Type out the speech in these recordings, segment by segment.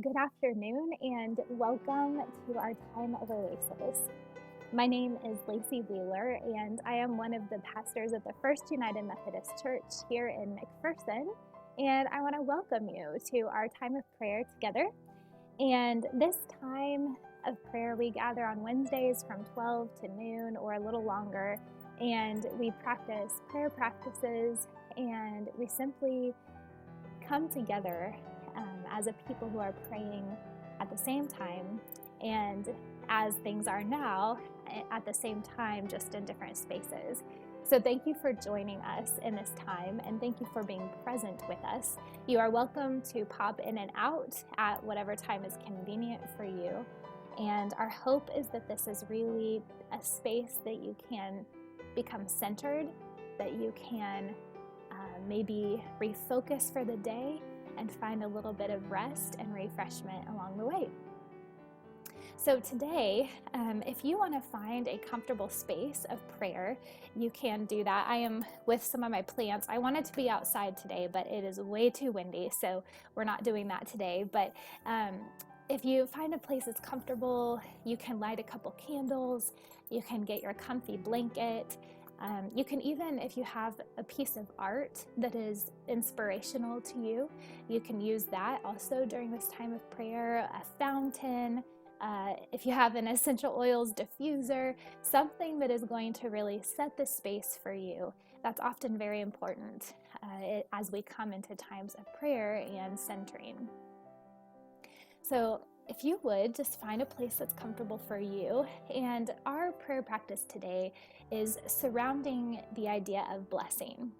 Good afternoon and welcome to our time of Oasis. My name is Lacey Wheeler and I am one of the pastors at the First United Methodist Church here in McPherson. And I want to welcome you to our time of prayer together. And this time of prayer, we gather on Wednesdays from 12 to noon or a little longer, and we practice prayer practices and we simply come together as a people who are praying at the same time and as things are now at the same time, just in different spaces. So thank you for joining us in this time, and thank you for being present with us. You are welcome to pop in and out at whatever time is convenient for you. And our hope is that this is really a space that you can become centered, that you can maybe refocus for the day and find a little bit of rest and refreshment along the way. So today, if you want to find a comfortable space of prayer, you can do that. I am with some of my plants. I wanted to be outside today, but it is way too windy, so we're not doing that today. But if you find a place that's comfortable, you can light a couple candles, you can get your comfy blanket. You can even, if you have a piece of art that is inspirational to you, you can use that also during this time of prayer, a fountain, if you have an essential oils diffuser, something that is going to really set the space for you. That's often very important as we come into times of prayer and centering. So if you would, just find a place that's comfortable for you. And our prayer practice today is surrounding the idea of blessing.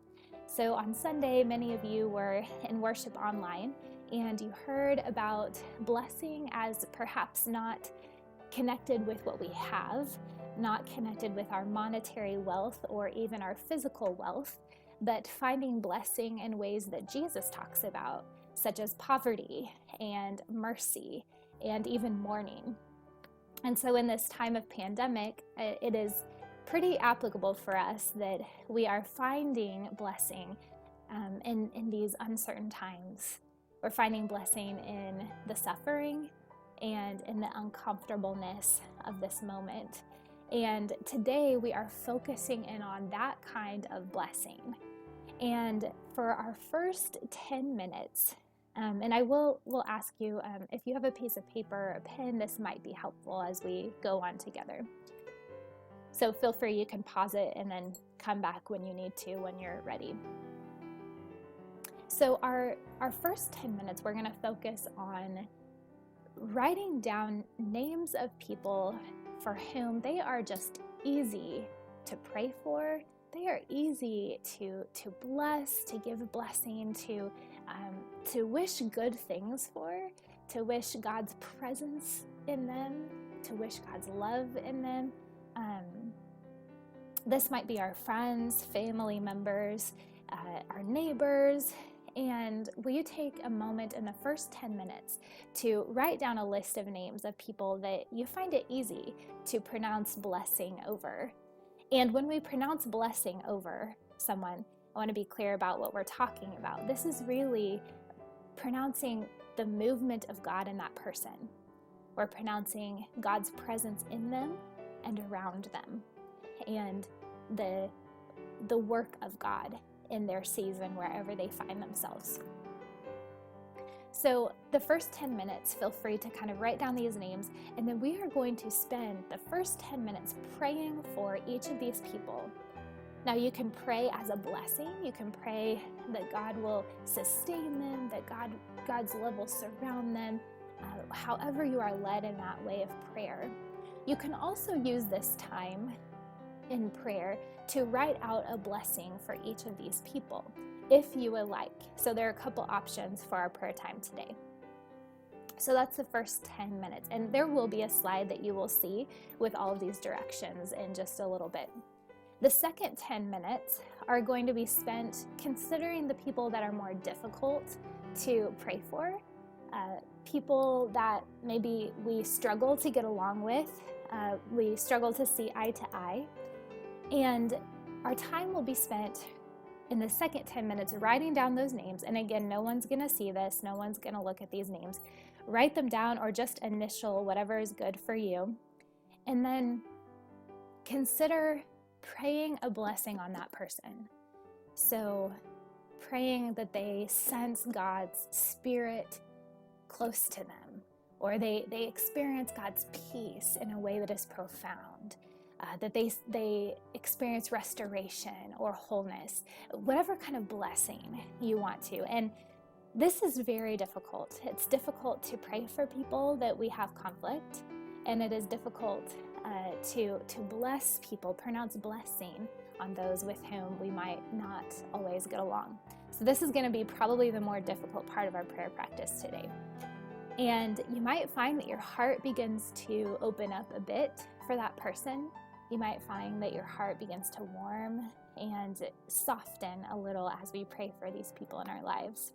So on Sunday, many of you were in worship online, and you heard about blessing as perhaps not connected with what we have, not connected with our monetary wealth or even our physical wealth, but finding blessing in ways that Jesus talks about, such as poverty and mercy and even mourning. And so in this time of pandemic, it is pretty applicable for us that we are finding blessing in these uncertain times. We're finding blessing in the suffering and in the uncomfortableness of this moment. And today we are focusing in on that kind of blessing. And for our first 10 minutes, and I will ask you, if you have a piece of paper or a pen, this might be helpful as we go on together. So feel free, you can pause it and then come back when you need to, when you're ready. So our first 10 minutes, we're going to focus on writing down names of people for whom they are just easy to pray for. They are easy to bless, to give blessing, to wish good things for, to wish God's presence in them, to wish God's love in them. This might be our friends, family members, our neighbors. And will you take a moment in the first 10 minutes to write down a list of names of people that you find it easy to pronounce blessing over? And when we pronounce blessing over someone, I want to be clear about what we're talking about. This is really pronouncing the movement of God in that person. We're pronouncing God's presence in them and around them, and the work of God in their season wherever they find themselves. So the first 10 minutes, feel free to kind of write down these names, and then we are going to spend the first 10 minutes praying for each of these people. Now you can pray as a blessing. You can pray that God will sustain them, that God's love will surround them, however you are led in that way of prayer. You can also use this time in prayer to write out a blessing for each of these people, if you would like. So there are a couple options for our prayer time today. So that's the first 10 minutes, and there will be a slide that you will see with all of these directions in just a little bit. The second 10 minutes are going to be spent considering the people that are more difficult to pray for, people that maybe we struggle to get along with, we struggle to see eye to eye, and our time will be spent in the second 10 minutes, writing down those names. And again, no one's going to see this. No one's going to look at these names. Write them down or just initial whatever is good for you. And then consider praying a blessing on that person. So praying that they sense God's Spirit close to them, or they experience God's peace in a way that is profound, that they experience restoration or wholeness, whatever kind of blessing you want to. And this is very difficult. It's difficult to pray for people that we have conflict, and it is difficult to bless people, pronounce blessing on those with whom we might not always get along. So this is going to be probably the more difficult part of our prayer practice today. And you might find that your heart begins to open up a bit for that person. You might find that your heart begins to warm and soften a little as we pray for these people in our lives.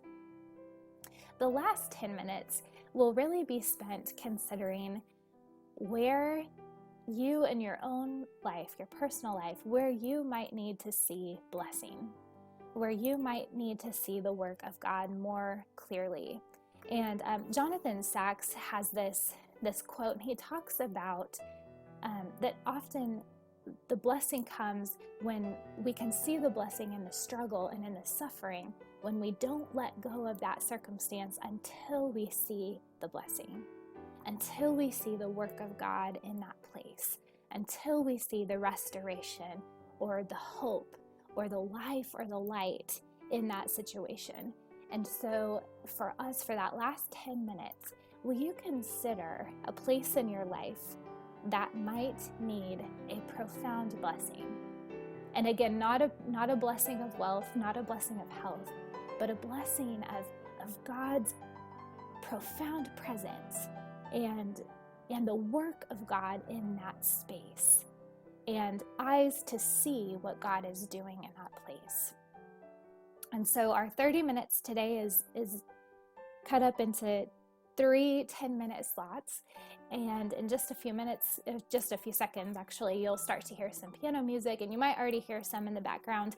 The last 10 minutes will really be spent considering where you in your own life, your personal life, where you might need to see blessing, where you might need to see the work of God more clearly. And Jonathan Sacks has this quote, and he talks about that often the blessing comes when we can see the blessing in the struggle and in the suffering, when we don't let go of that circumstance until we see the blessing, until we see the work of God in that place, until we see the restoration or the hope or the life or the light in that situation. And so for us, for that last 10 minutes, will you consider a place in your life that might need a profound blessing? And again, not a blessing of wealth, not a blessing of health, but a blessing of God's profound presence and the work of God in that space, and eyes to see what God is doing in that place. And so our 30 minutes today is cut up into 3 10-minute slots. And in just a few minutes, just a few seconds actually, you'll start to hear some piano music, and you might already hear some in the background.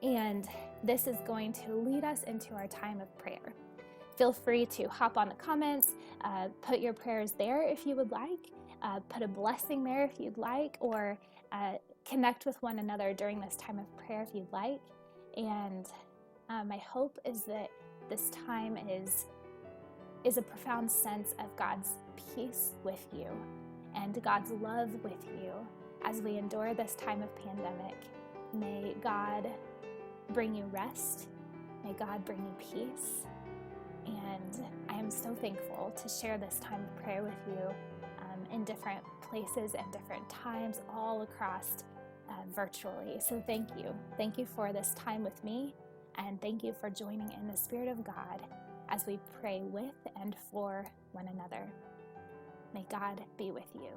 And this is going to lead us into our time of prayer. Feel free to hop on the comments, put your prayers there if you would like, put a blessing there if you'd like, or connect with one another during this time of prayer if you'd like. And my hope is that this time is a profound sense of God's peace with you and God's love with you as we endure this time of pandemic. May God bring you rest. May God bring you peace. And I am so thankful to share this time of prayer with you in different places and different times all across virtually. So thank you. Thank you for this time with me, and thank you for joining in the Spirit of God as we pray with and for one another. May God be with you.